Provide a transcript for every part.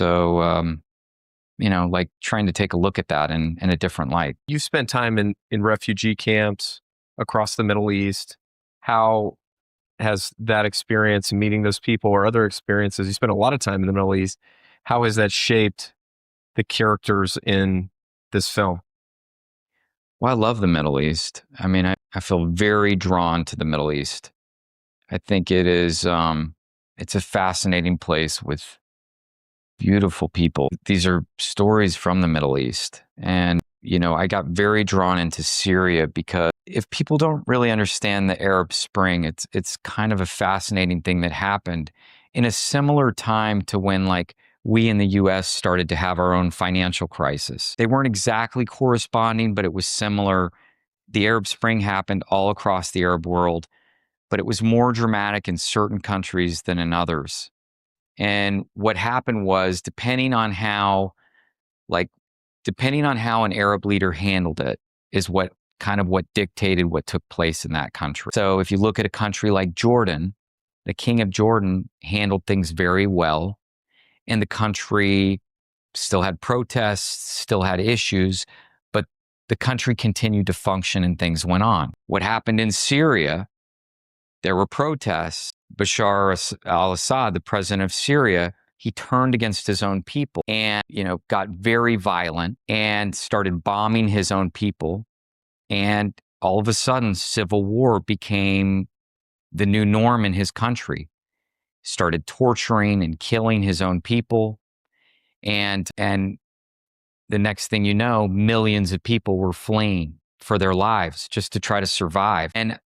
So, like trying to take a look at that in a different light. You spent time in refugee camps across the Middle East. How has that experience, meeting those people, or other experiences, you spent a lot of time in the Middle East, how has that shaped the characters in this film? Well, I love the Middle East. I mean, I feel very drawn to the Middle East. I think it's a fascinating place with beautiful people. These are stories from the Middle East. And, I got very drawn into Syria because if people don't really understand the Arab Spring, it's kind of a fascinating thing that happened in a similar time to when like we in the US started to have our own financial crisis. They weren't exactly corresponding, but it was similar. The Arab Spring happened all across the Arab world, but it was more dramatic in certain countries than in others. And what happened was, like, depending on how an Arab leader handled it, is what dictated what took place in that country. So if you look at a country like Jordan, the king of Jordan handled things very well, and the country still had protests, still had issues, but the country continued to function and things went on. What happened in Syria, there were protests. Bashar al-Assad, the president of Syria, he turned against his own people and, got very violent and started bombing his own people. And all of a sudden, civil war became the new norm in his country. Started torturing and killing his own people. And the next thing you know, millions of people were fleeing for their lives just to try to survive. And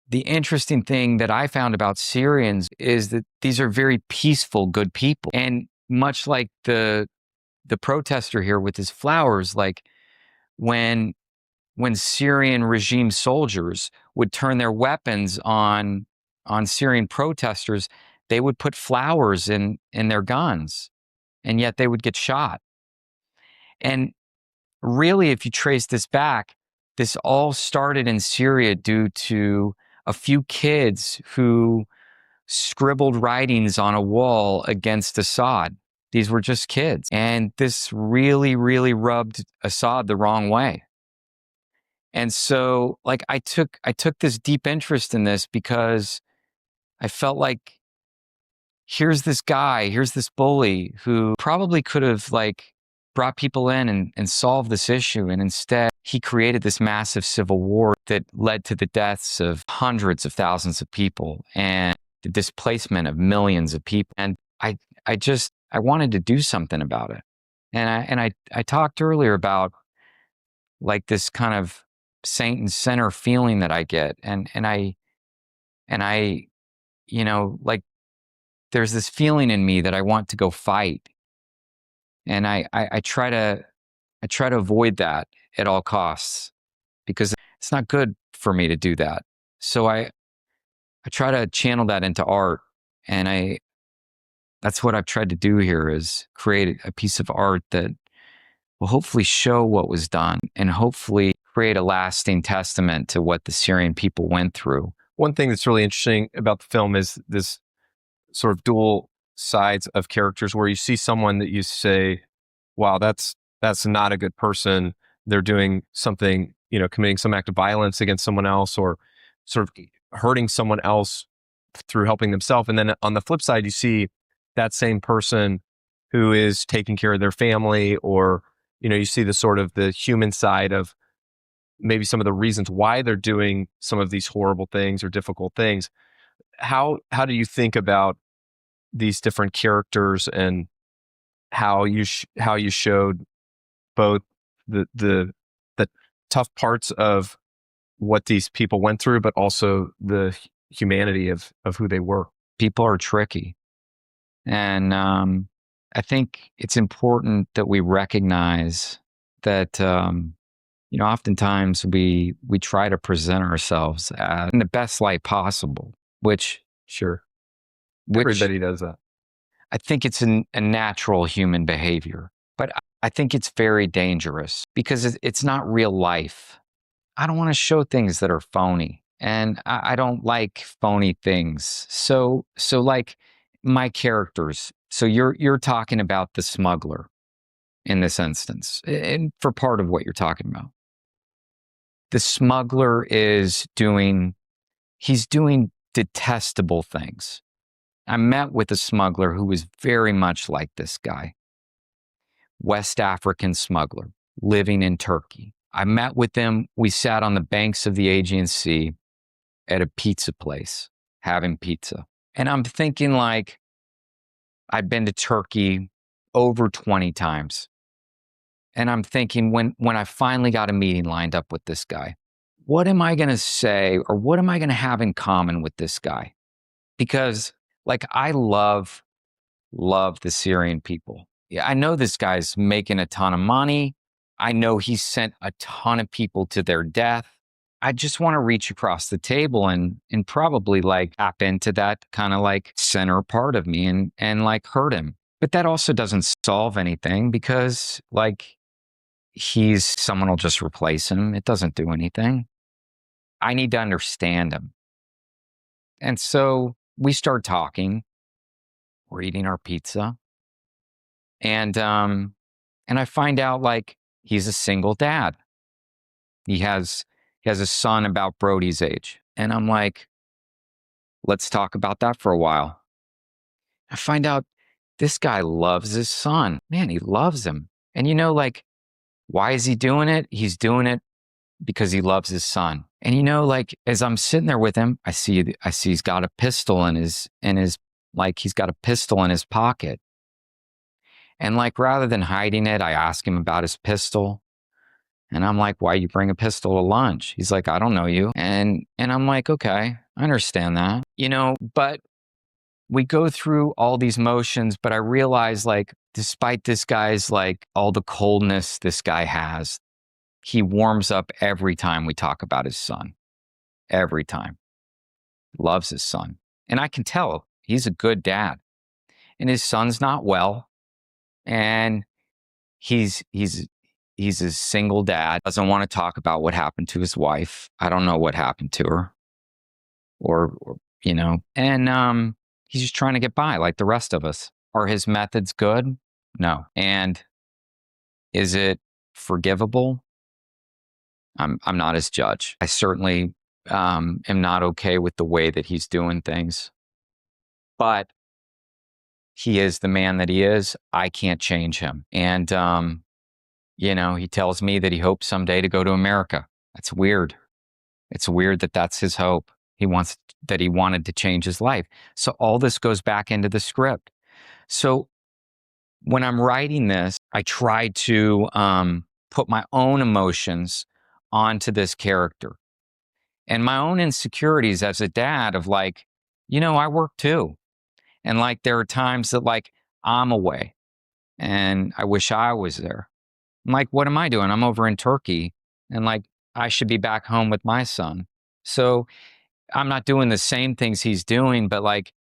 the interesting thing that I found about Syrians is that these are very peaceful, good people. And much like the protester here with his flowers, like when Syrian regime soldiers would turn their weapons on Syrian protesters, they would put flowers in their guns, and yet they would get shot. And really, if you trace this back, this all started in Syria due to a few kids who scribbled writings on a wall against Assad. These were just kids. And this really, really rubbed Assad the wrong way. And so like I took this deep interest in this because I felt like here's this bully who probably could have like brought people in and solved this issue. And instead, he created this massive civil war that led to the deaths of hundreds of thousands of people and the displacement of millions of people. And I wanted to do something about it. And I talked earlier about like this kind of saint and sinner feeling that I get. And I, like there's this feeling in me that I want to go fight. And I try to avoid that at all costs because it's not good for me to do that. So I try to channel that into art. And that's what I've tried to do here is create a piece of art that will hopefully show what was done and hopefully create a lasting testament to what the Syrian people went through. One thing that's really interesting about the film is this sort of dual sides of characters where you see someone that you say, wow, that's not a good person. They're doing something, committing some act of violence against someone else or sort of hurting someone else through helping themselves. And then on the flip side, you see that same person who is taking care of their family, or, you see the sort of the human side of maybe some of the reasons why they're doing some of these horrible things or difficult things. How do you think about these different characters and how you showed both the tough parts of what these people went through, but also the humanity of who they were? People are tricky. And I think it's important that we recognize that, oftentimes we try to present ourselves in the best light possible, which everybody does that. I think it's a natural human behavior, but I think it's very dangerous because it's not real life. I don't want to show things that are phony, and I don't like phony things. So like my characters, So you're talking about the smuggler in this instance, and for part of what you're talking about. The smuggler he's doing detestable things. I met with a smuggler who was very much like this guy, West African smuggler living in Turkey. I met with him. We sat on the banks of the Aegean Sea at a pizza place having pizza. And I'm thinking, like, I've been to Turkey over 20 times. And I'm thinking, when I finally got a meeting lined up with this guy, what am I going to say, or what am I going to have in common with this guy? Because, like, I love the Syrian people. Yeah, I know this guy's making a ton of money. I know he sent a ton of people to their death. I just want to reach across the table and probably, like, tap into that kind of, like, center part of me and like hurt him. But that also doesn't solve anything, because, like, someone will just replace him. It doesn't do anything. I need to understand him. And so we start talking. We're eating our pizza. And I find out, like, he's a single dad. He has a son about Brody's age. And I'm like, let's talk about that for a while. I find out this guy loves his son. Man, he loves him. And like, why is he doing it? He's doing it because he loves his son. And like, as I'm sitting there with him, I see he's got a pistol in his like, he's got a pistol in his pocket. And, like, rather than hiding it, I ask him about his pistol. And I'm like, why you bring a pistol to lunch? He's like, I don't know you. And I'm like, okay, I understand that. But we go through all these motions, but I realize, like, despite this guy's, like, all the coldness this guy has, he warms up every time we talk about his son. Every time. Loves his son. And I can tell he's a good dad. And his son's not well. And he's a single dad, doesn't want to talk about what happened to his wife. I don't know what happened to her, or and he's just trying to get by like the rest of us. Are his methods good? No. And is it forgivable? I'm not his judge. I certainly am not okay with the way that he's doing things, but he is the man that he is. I can't change him. And he tells me that he hopes someday to go to America. That's weird. It's weird that that's his hope. He wanted to change his life. So all this goes back into the script. So when I'm writing this, I try to put my own emotions onto this character and my own insecurities as a dad of, like, I work too. And, like, there are times that, like, I'm away and I wish I was there. I'm like, what am I doing? I'm over in Turkey, and, like, I should be back home with my son. So I'm not doing the same things he's doing, but, like,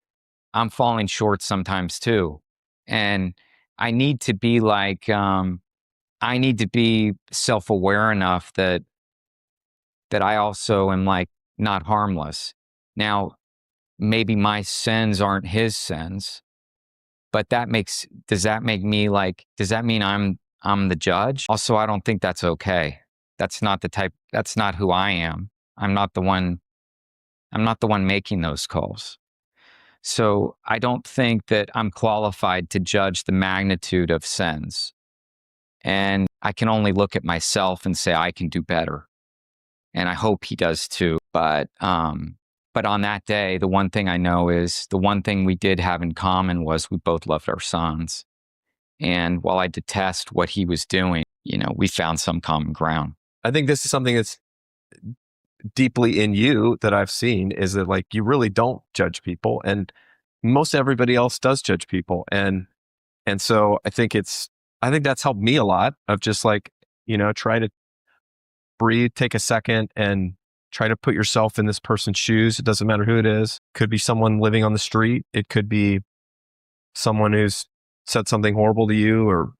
I'm falling short sometimes too. And I need to be like, I need to be self-aware enough that I also am, like, not harmless. Now, maybe my sins aren't his sins, but does that mean I'm the judge? Also, I don't think that's okay. That's not who I am. I'm not the one making those calls. So I don't think that I'm qualified to judge the magnitude of sins. And I can only look at myself and say I can do better. And I hope he does too. But on that day, the one thing I know is the one thing we did have in common was we both loved our sons. And while I detest what he was doing, we found some common ground. I think this is something that's deeply in you that I've seen, is that, like, you really don't judge people, and most everybody else does judge people. And so I think that's helped me a lot of just, like, try to breathe, take a second, and try to put yourself in this person's shoes. It doesn't matter who it is. Could be someone living on the street. It could be someone who's said something horrible to you, or,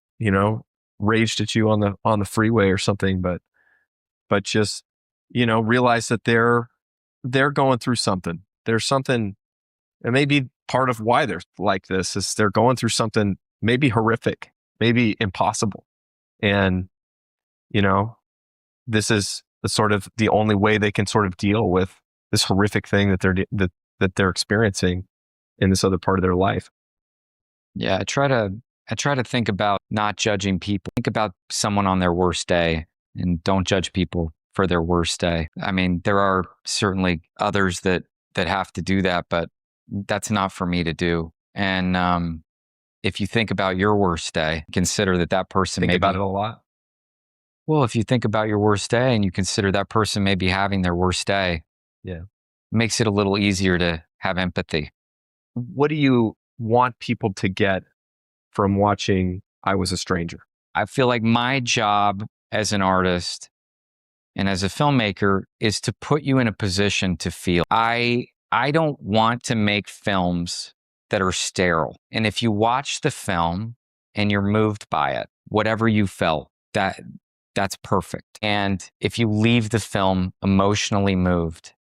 raged at you on the freeway or something. But just, realize that they're going through something. There's something, and maybe part of why they're like this is they're going through something maybe horrific, maybe impossible. And, you know, this is the sort of the only way they can sort of deal with this horrific thing that they're experiencing in this other part of their life. Yeah, I try to think about not judging people. Think about someone on their worst day and don't judge people for their worst day. I mean, there are certainly others that have to do that, but that's not for me to do. And if you think about your worst day, consider that person Think maybe about it a lot. well, if you think about your worst day and you consider that person may be having their worst day, Yeah. makes it a little easier to have empathy. What do you want people to get from watching I Was a Stranger? I feel like my job as an artist and as a filmmaker is to put you in a position to feel. I don't want to make films that are sterile. And if you watch the film and you're moved by it, whatever you felt, that's perfect. And if you leave the film emotionally moved,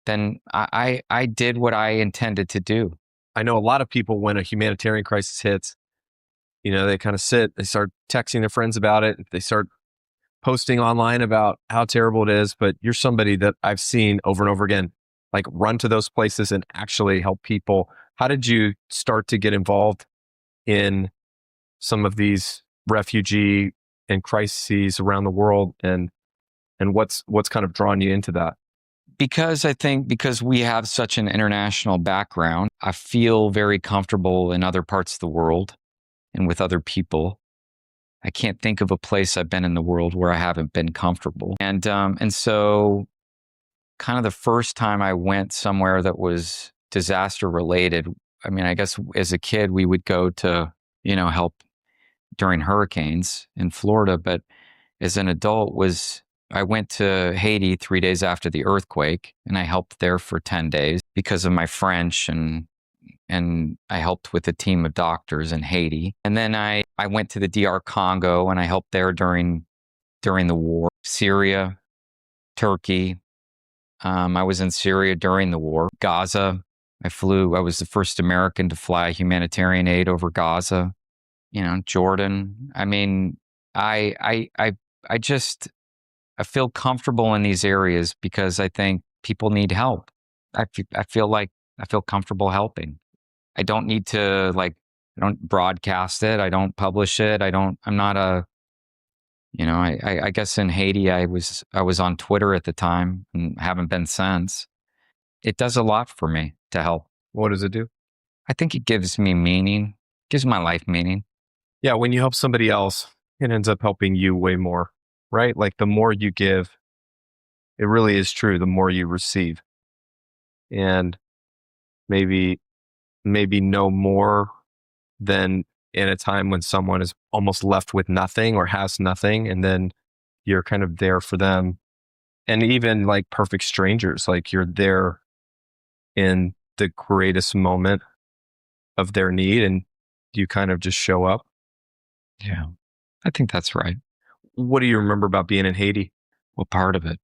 then I did what I intended to do. I know a lot of people, when a humanitarian crisis hits, you know, they kind of they start texting their friends about it. They start posting online about how terrible it is. But you're somebody that I've seen over and over again, like run to those places and actually help people. How did you start to get involved in some of these refugee and crises around the world? And what's kind of drawn you into that? Because I think because we have such an international background, I feel very comfortable in other parts of the world and with other people. I can't think of a place I've been in the world where I haven't been comfortable. And so kind of the first time I went somewhere that was disaster related, I mean, I guess as a kid we would go to, help during hurricanes in Florida, but as an adult I went to Haiti 3 days after the earthquake, and I helped there for 10 days because of my French, and I helped with a team of doctors in Haiti. And then I went to the DR Congo, and I helped there during the war. Syria, Turkey. I was in Syria during the war. Gaza. I was the first American to fly humanitarian aid over Gaza. Jordan. I mean, I just feel comfortable in these areas because I think people need help. I feel comfortable helping. I don't need to I don't broadcast it. I don't publish it. I'm not I guess in Haiti, I was on Twitter at the time and haven't been since. It does a lot for me to help. What does it do? I think it gives me meaning, gives my life meaning. Yeah. When you help somebody else, it ends up helping you way more, right? Like the more you give, it really is true, the more you receive. And maybe no more than in a time when someone is almost left with nothing or has nothing. And then you're kind of there for them. And even like perfect strangers, like you're there in the greatest moment of their need and you kind of just show up. Yeah, I think that's right. What do you remember about being in Haiti? What part of it?